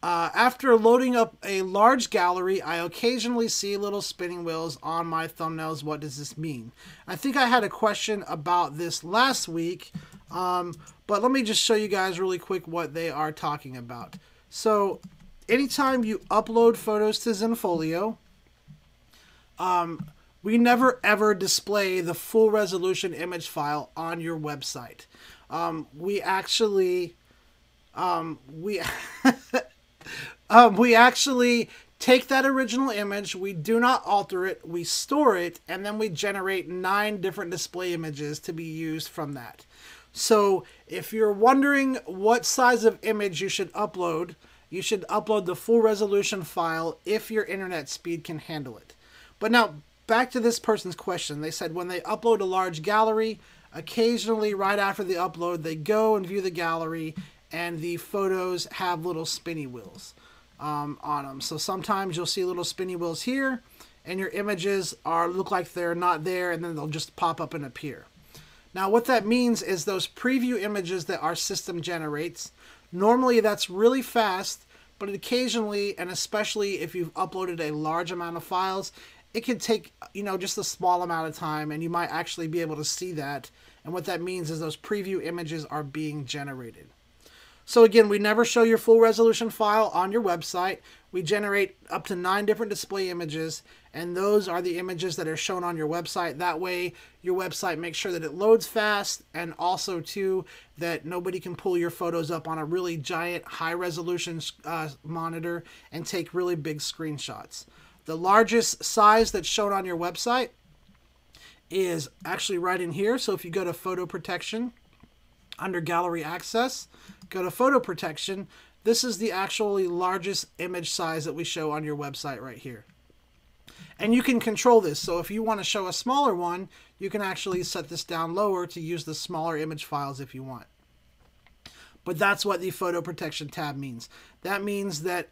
after loading up a large gallery, I occasionally see little spinning wheels on my thumbnails. What does this mean? I think I had a question about this last week, but let me just show you guys really quick what they are talking about. So anytime you upload photos to Zenfolio, we never ever display the full resolution image file on your website. We actually we we actually take that original image, we do not alter it, we store it, and then we generate 9 different display images to be used from that. So if you're wondering what size of image you should upload the full resolution file if your internet speed can handle it. But now, back to this person's question. They said when they upload a large gallery, occasionally right after the upload, they go and view the gallery, and the photos have little spinny wheels on them. So sometimes you'll see little spinny wheels here, and your images look like they're not there, and then they'll just pop up and appear. Now what that means is those preview images that our system generates, normally that's really fast, but occasionally, and especially if you've uploaded a large amount of files, it can take, just a small amount of time, and you might actually be able to see that. And what that means is those preview images are being generated. So again, we never show your full resolution file on your website. We generate up to 9 different display images, and those are the images that are shown on your website. That way, your website makes sure that it loads fast, and also, too, that nobody can pull your photos up on a really giant, high-resolution monitor and take really big screenshots. The largest size that's shown on your website is actually right in here. So if you go to Photo Protection, under Gallery Access, go to Photo Protection. This is the actually largest image size that we show on your website right here. And you can control this. So if you want to show a smaller one, you can actually set this down lower to use the smaller image files if you want. But that's what the Photo Protection tab means. That means that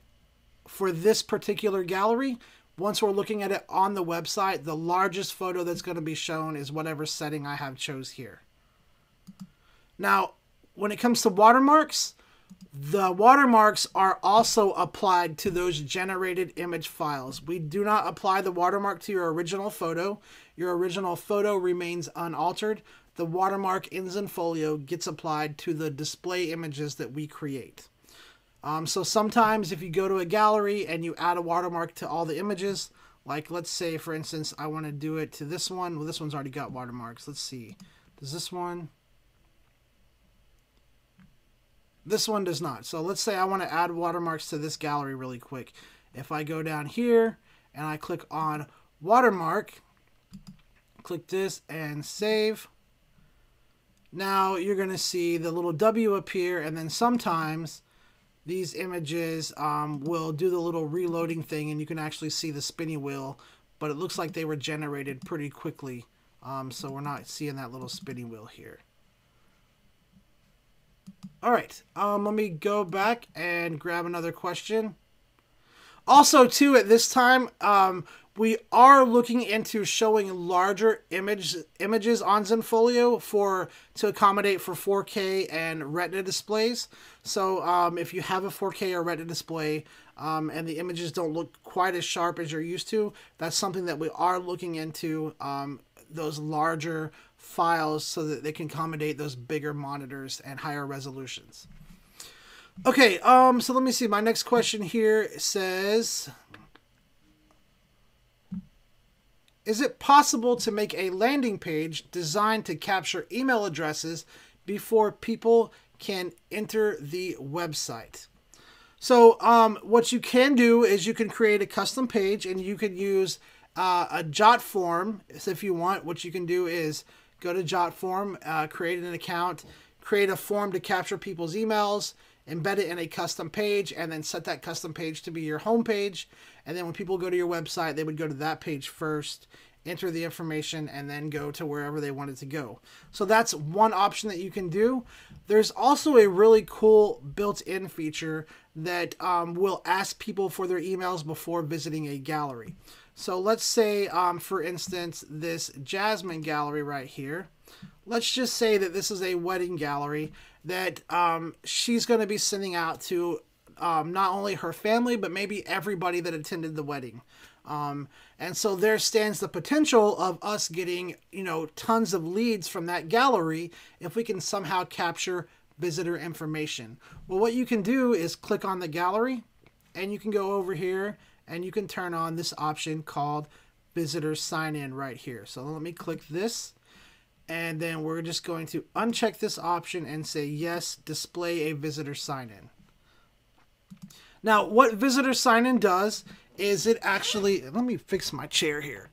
for this particular gallery, once we're looking at it on the website, the largest photo that's going to be shown is whatever setting I have chose here. Now, when it comes to watermarks, the watermarks are also applied to those generated image files. We do not apply the watermark to your original photo. Your original photo remains unaltered. The watermark in Zenfolio gets applied to the display images that we create. So sometimes if you go to a gallery and you add a watermark to all the images, like let's say, for instance, I want to do it to this one. Well, this one's already got watermarks. Let's see. Does this one? This one does not. So let's say I want to add watermarks to this gallery really quick. If I go down here and I click on watermark, click this and save. Now you're going to see the little W appear, and then sometimes these images will do the little reloading thing, and you can actually see the spinny wheel, but it looks like they were generated pretty quickly. So we're not seeing that little spinny wheel here. All right, let me go back and grab another question. Also, too, at this time, we are looking into showing larger images on Zenfolio to accommodate for 4K and Retina displays. So if you have a 4K or Retina display and the images don't look quite as sharp as you're used to, that's something that we are looking into, those larger files so that they can accommodate those bigger monitors and higher resolutions. Okay, so let me see. My next question here says, is it possible to make a landing page designed to capture email addresses before people can enter the website? So what you can do is you can create a custom page, and you can use a Jot form. So if you want, what you can do is go to Jot form, create an account, create a form to capture people's emails, embed it in a custom page, and then set that custom page to be your home page. And then when people go to your website, they would go to that page first, enter the information, and then go to wherever they wanted to go. So that's one option that you can do. There's also a really cool built-in feature that will ask people for their emails before visiting a gallery. So let's say, for instance, this Jasmine gallery right here. Let's just say that this is a wedding gallery that she's going to be sending out to not only her family, but maybe everybody that attended the wedding. And so there stands the potential of us getting, tons of leads from that gallery if we can somehow capture visitor information. Well, what you can do is click on the gallery, and you can go over here and you can turn on this option called Visitor Sign In right here. So let me click this. And then we're just going to uncheck this option and say, yes, display a visitor sign-in. Now, what visitor sign-in does is it actually, let me fix my chair here.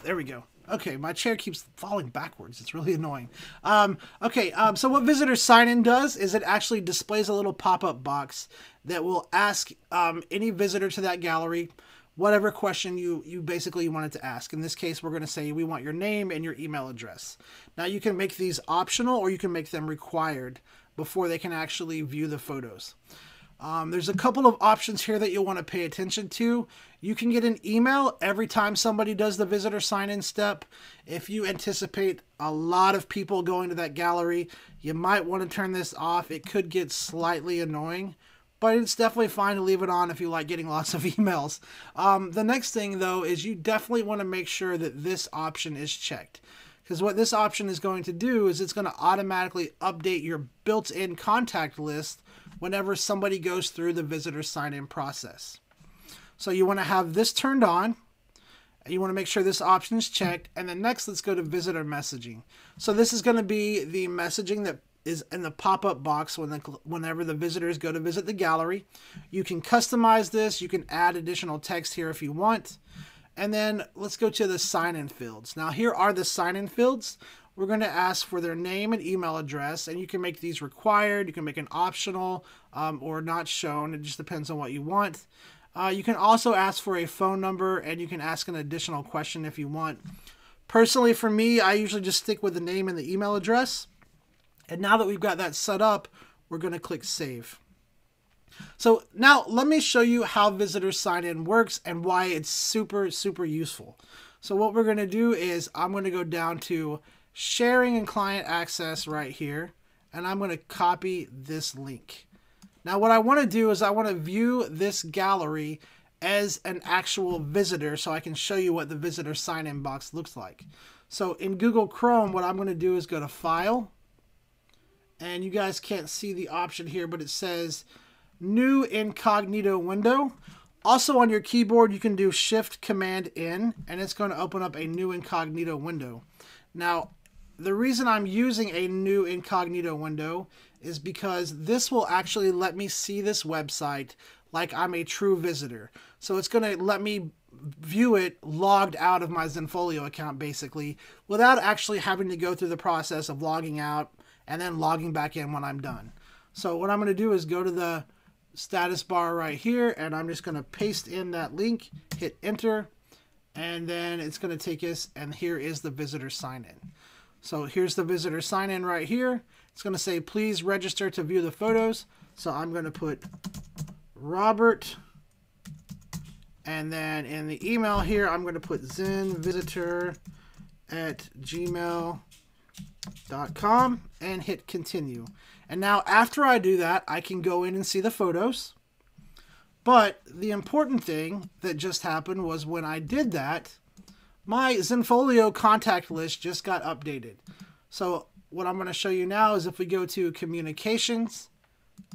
There we go. Okay, my chair keeps falling backwards. It's really annoying. So what visitor sign-in does is it actually displays a little pop-up box that will ask any visitor to that gallery whatever question you basically wanted to ask. In this case, we're going to say we want your name and your email address. Now, you can make these optional or you can make them required before they can actually view the photos. There's a couple of options here that you'll want to pay attention to. You can get an email every time somebody does the visitor sign-in step. If you anticipate a lot of people going to that gallery, you might want to turn this off. It could get slightly annoying, but it's definitely fine to leave it on if you like getting lots of emails. The next thing, though, is you definitely want to make sure that this option is checked. Because what this option is going to do is it's going to automatically update your built-in contact list whenever somebody goes through the visitor sign-in process. So you want to have this turned on. You want to make sure this option is checked. And then next, let's go to visitor messaging. So this is going to be the messaging that is in the pop-up box whenever the visitors go to visit the gallery. You can customize this. You can add additional text here if you want. And then let's go to the sign-in fields. Now here are the sign-in fields. We're going to ask for their name and email address, and you can make these required. You can make an optional or not shown. It just depends on what you want. You can also ask for a phone number, and you can ask an additional question if you want. Personally, for me, I usually just stick with the name and the email address. And now that we've got that set up, we're going to click Save. So now let me show you how visitor sign-in works and why it's super, super useful. So what we're going to do is I'm going to go down to Sharing and Client Access right here, and I'm going to copy this link. Now what I want to do is I want to view this gallery as an actual visitor so I can show you what the visitor sign-in box looks like. So in Google Chrome, what I'm going to do is go to File, and you guys can't see the option here, but it says New Incognito Window. Also on your keyboard, you can do Shift Command N, and it's going to open up a new incognito window. Now, the reason I'm using a new incognito window is because this will actually let me see this website like I'm a true visitor. So it's going to let me view it logged out of my Zenfolio account, basically, without actually having to go through the process of logging out and then logging back in when I'm done. So what I'm going to do is go to the status bar right here, and I'm just going to paste in that link, hit enter, and then it's going to take us, and here is the visitor sign-in. So here's the visitor sign-in right here. It's going to say, please register to view the photos. So I'm going to put Robert, and then in the email here, I'm going to put zenvisitor@gmail.com and hit continue. And now after I do that, I can go in and see the photos. But the important thing that just happened was when I did that, my Zenfolio contact list just got updated. So what I'm going to show you now is if we go to Communications,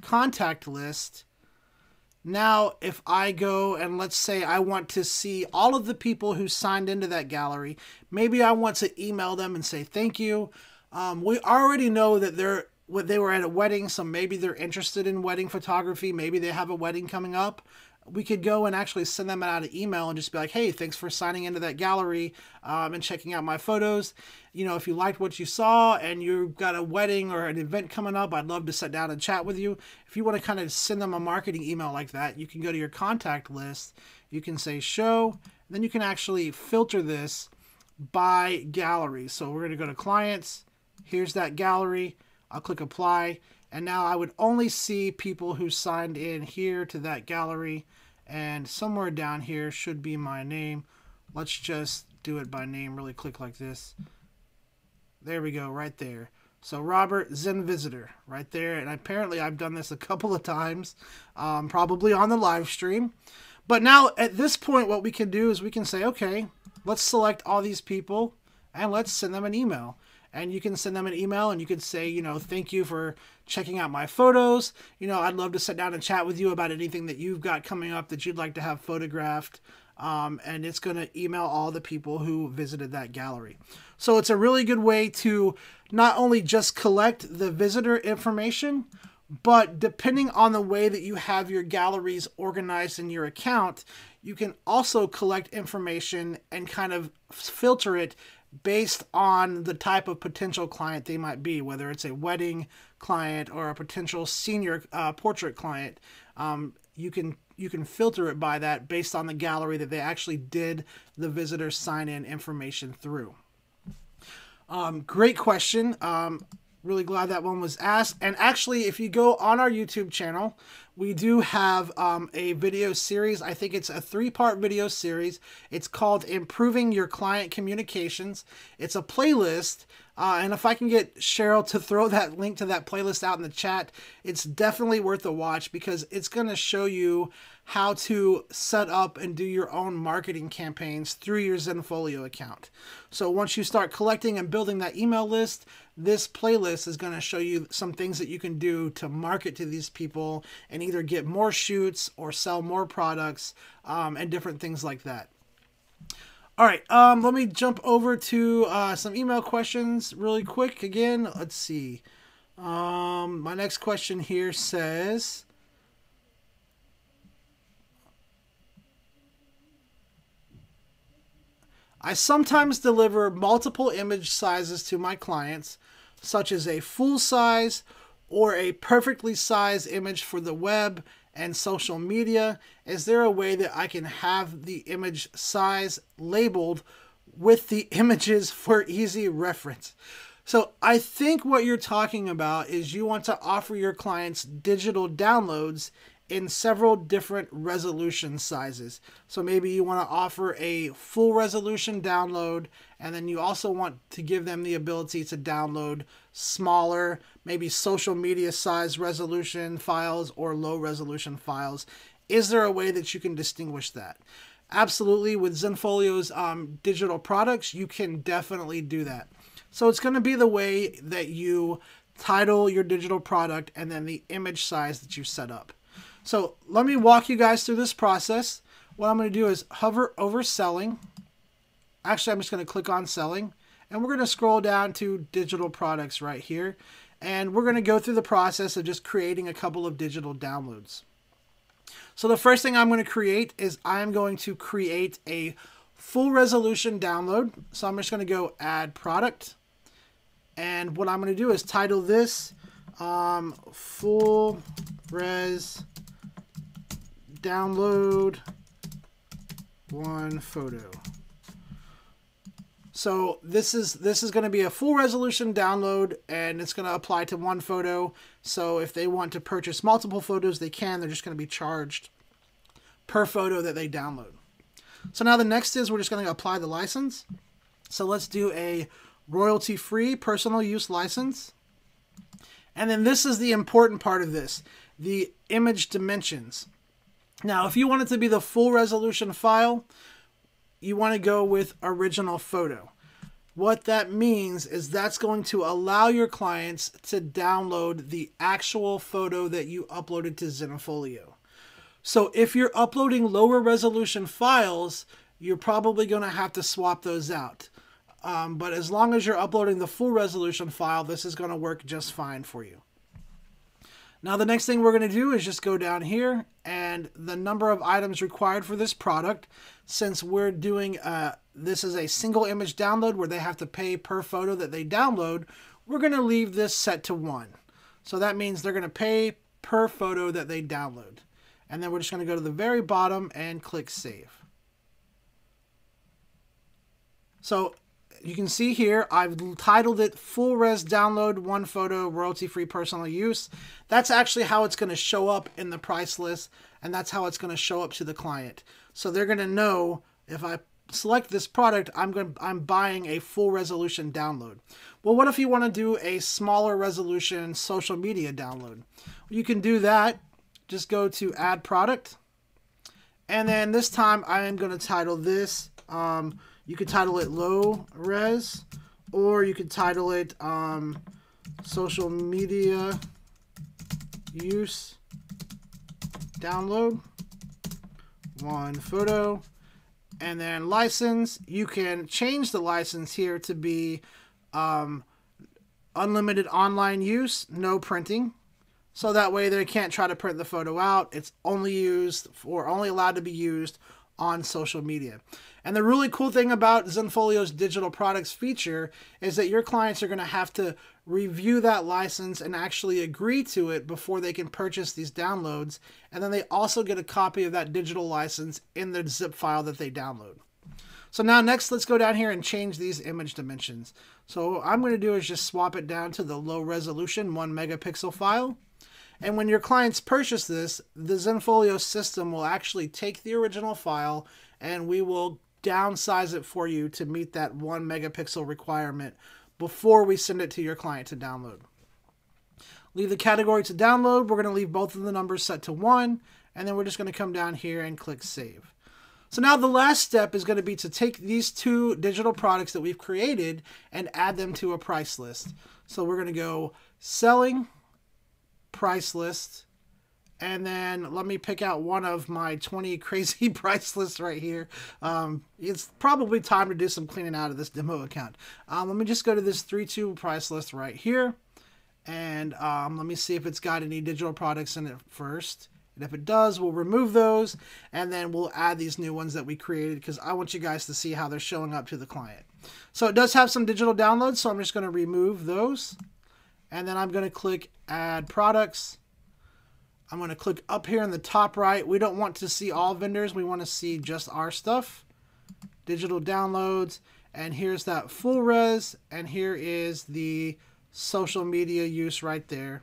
Contact List. Now, if I go and let's say I want to see all of the people who signed into that gallery, maybe I want to email them and say thank you. We already know that they were at a wedding, so maybe they're interested in wedding photography. Maybe they have a wedding coming up. We could go and actually send them out an email and just be like, hey, thanks for signing into that gallery and checking out my photos. You know, if you liked what you saw and you've got a wedding or an event coming up, I'd love to sit down and chat with you. If you want to kind of send them a marketing email like that, you can go to your contact list. You can say show. Then you can actually filter this by gallery. So we're going to go to clients. Here's that gallery. I'll click apply. And now I would only see people who signed in here to that gallery. And somewhere down here should be my name. Let's just do it by name. Really click like this. There we go, right there. So Robert Zen Visitor, right there. And apparently I've done this a couple of times, probably on the live stream. But now at this point, what we can do is we can say, okay, let's select all these people and let's send them an email. And you can send them an email and you can say, you know, thank you for checking out my photos. You know, I'd love to sit down and chat with you about anything that you've got coming up that you'd like to have photographed. and it's going to email all the people who visited that gallery. So it's a really good way to not only just collect the visitor information, but depending on the way that you have your galleries organized in your account, you can also collect information and kind of filter it based on the type of potential client they might be, whether it's a wedding client or a potential senior portrait client. You can filter it by that based on the gallery that they actually did the visitor sign-in information through. Great question. Really glad that one was asked. And actually, if you go on our YouTube channel, we do have a video series. I think it's a 3-part video series. It's called Improving Your Client Communications. It's a playlist. And if I can get Cheryl to throw that link to that playlist out in the chat, it's definitely worth a watch because it's going to show you how to set up and do your own marketing campaigns through your Zenfolio account. So once you start collecting and building that email list, this playlist is going to show you some things that you can do to market to these people and either get more shoots or sell more products and different things like that. All right, let me jump over to some email questions really quick. Again, let's see. My next question here says, I sometimes deliver multiple image sizes to my clients, such as a full size or a perfectly sized image for the web and social media. Is there a way that I can have the image size labeled with the images for easy reference? So I think what you're talking about is you want to offer your clients digital downloads in several different resolution sizes. So maybe you want to offer a full resolution download, and then you also want to give them the ability to download smaller, maybe social media size resolution files or low resolution files. Is there a way that you can distinguish that? Absolutely. With Zenfolio's digital products, you can definitely do that. So it's going to be the way that you title your digital product and then the image size that you set up. So let me walk you guys through this process. What I'm going to do is hover over selling. Actually, I'm just going to click on selling, and we're going to scroll down to digital products right here. And we're going to go through the process of just creating a couple of digital downloads. So the first thing I'm going to create is I'm going to create a full resolution download. So I'm just going to go add product. And what I'm going to do is title this full res download one photo. So this is going to be a full resolution download, and it's going to apply to one photo. So if they want to purchase multiple photos, they can. They're just going to be charged per photo that they download. So now the next is we're just going to apply the license. So let's do a royalty-free personal use license. And then this is the important part of this, the image dimensions. Now, if you want it to be the full resolution file, you want to go with original photo. What that means is that's going to allow your clients to download the actual photo that you uploaded to Zenfolio. So if you're uploading lower resolution files, you're probably going to have to swap those out. But as long as you're uploading the full resolution file, this is going to work just fine for you. Now the next thing we're going to do is just go down here, and the number of items required for this product, since we're doing this is a single image download where they have to pay per photo that they download, we're going to leave this set to 1. So that means they're going to pay per photo that they download. And then we're just going to go to the very bottom and click save. So you can see here, I've titled it Full Res Download One Photo Royalty-Free Personal Use. That's actually how it's going to show up in the price list, and that's how it's going to show up to the client. So they're going to know if I select this product, I'm buying a full resolution download. Well, what if you want to do a smaller resolution social media download? You can do that. Just go to Add Product, and then this time I am going to title this. You could title it low res, or you could title it social media use download one photo. And then license, you can change the license here to be unlimited online use, no printing. So that way they can't try to print the photo out. It's only used or only allowed to be used on social media. And the really cool thing about Zenfolio's digital products feature is that your clients are going to have to review that license and actually agree to it before they can purchase these downloads. And then they also get a copy of that digital license in the zip file that they download. So now next, let's go down here and change these image dimensions. So what I'm going to do is just swap it down to the low resolution 1 megapixel file. And when your clients purchase this, the Zenfolio system will actually take the original file and we will downsize it for you to meet that 1 megapixel requirement before we send it to your client to download. Leave the category to download. We're going to leave both of the numbers set to 1, and then we're just going to come down here and click save. So now the last step is going to be to take these two digital products that we've created and add them to a price list. So we're going to go selling, price list, and then let me pick out one of my 20 crazy price lists right here. It's probably time to do some cleaning out of this demo account. Let me just go to this 3.2 price list right here, and let me see if it's got any digital products in it first. And if it does, we'll remove those, and then we'll add these new ones that we created because I want you guys to see how they're showing up to the client. So it does have some digital downloads, so I'm just going to remove those. And then I'm going to click Add Products. I'm going to click up here in the top right. We don't want to see all vendors. We want to see just our stuff. Digital downloads. And here's that full res. And here is the social media use right there.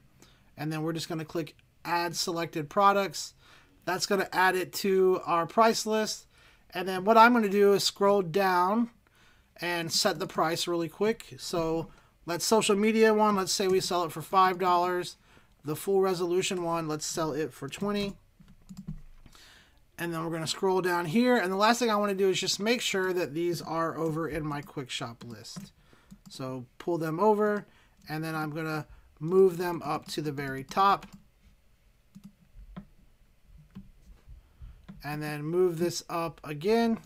And then we're just going to click Add Selected Products. That's going to add it to our price list. And then what I'm going to do is scroll down and set the price really quick. So let's social media one, let's say we sell it for $5. The full resolution one, let's sell it for $20. And then we're going to scroll down here. And the last thing I want to do is just make sure that these are over in my quick shop list. So pull them over, and then I'm going to move them up to the very top. And then move this up again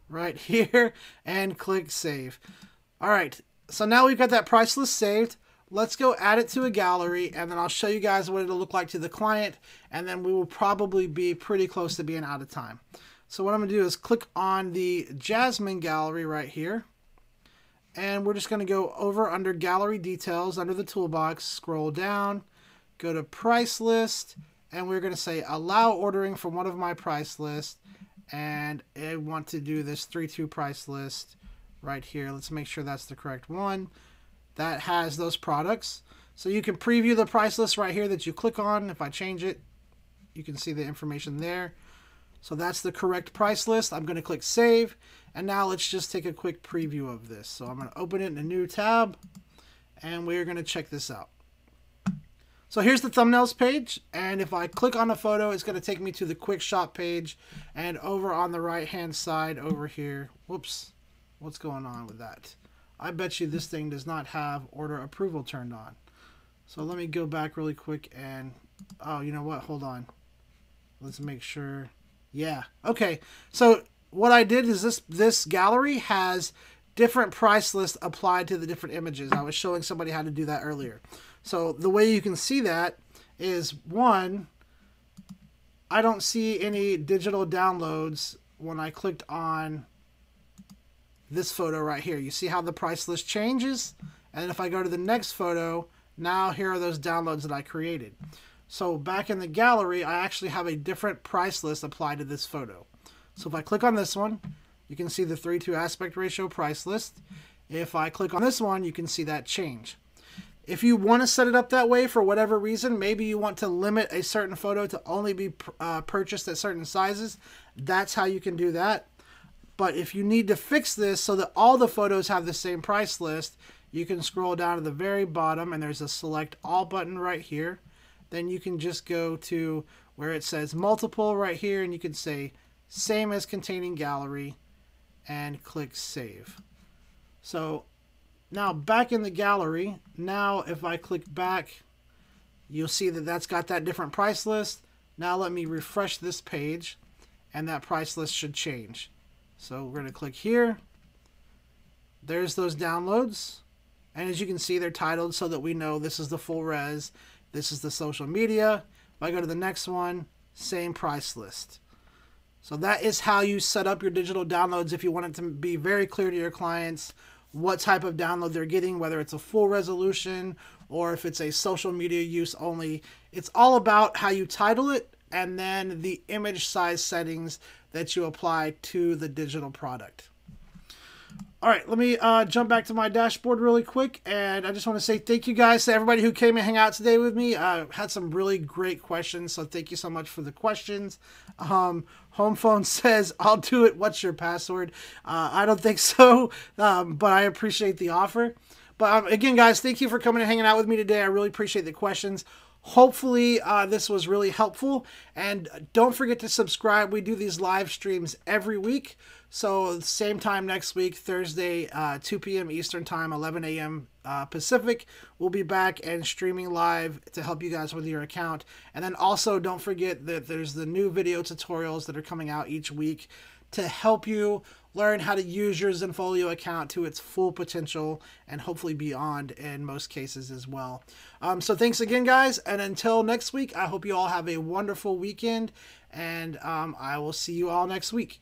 right here and click save. All right. So now we've got that price list saved. Let's go add it to a gallery, and then I'll show you guys what it'll look like to the client, and then we will probably be pretty close to being out of time. So what I'm going to do is click on the Jasmine gallery right here, and we're just going to go over under Gallery Details, under the toolbox, scroll down, go to Price List, and we're going to say Allow Ordering from one of my price lists, and I want to do this 3.2 price list right here. Let's make sure that's the correct one. That has those products. So you can preview the price list right here that you click on. If I change it, you can see the information there. So that's the correct price list. I'm going to click save. And now let's just take a quick preview of this. So I'm going to open it in a new tab, and we're going to check this out. So here's the thumbnails page, and if I click on a photo, it's going to take me to the quick shop page, and over on the right hand side over here, whoops, what's going on with that? I bet you this thing does not have order approval turned on. So let me go back really quick and, oh, you know what? Hold on. Let's make sure. Yeah. Okay. So what I did is this gallery has different price lists applied to the different images. I was showing somebody how to do that earlier. So the way you can see that is, one, I don't see any digital downloads when I clicked on this photo right here. You see how the price list changes? And if I go to the next photo, now here are those downloads that I created. So back in the gallery, I actually have a different price list applied to this photo. So if I click on this one, you can see the 3:2 aspect ratio price list. If I click on this one, you can see that change. If you want to set it up that way for whatever reason, maybe you want to limit a certain photo to only be purchased at certain sizes, that's how you can do that. But if you need to fix this so that all the photos have the same price list, you can scroll down to the very bottom, and there's a select all button right here. Then you can just go to where it says multiple right here, and you can say same as containing gallery and click save. So now back in the gallery, now if I click back, you'll see that that's got that different price list. Now let me refresh this page, and that price list should change. So we're going to click here. There's those downloads. And as you can see, they're titled so that we know this is the full res. This is the social media. If I go to the next one, same price list. So that is how you set up your digital downloads if you want it to be very clear to your clients what type of download they're getting, whether it's a full resolution or if it's a social media use only. It's all about how you title it and then the image size settings that you apply to the digital product. All right, let me jump back to my dashboard really quick, and I just want to say thank you guys to everybody who came and hang out today with me. Had some really great questions, so thank you so much for the questions. Home Phone says, I'll do it. What's your password? I don't think so, but I appreciate the offer. But again, guys, thank you for coming and hanging out with me today. I really appreciate the questions. Hopefully this was really helpful, and don't forget to subscribe. We do these live streams every week, so same time next week, Thursday, 2 p.m. Eastern time, 11 a.m. Pacific. We'll be back and streaming live to help you guys with your account. And then also don't forget that there's the new video tutorials that are coming out each week to help you learn how to use your Zenfolio account to its full potential and hopefully beyond in most cases as well. So thanks again, guys. And until next week, I hope you all have a wonderful weekend, and I will see you all next week.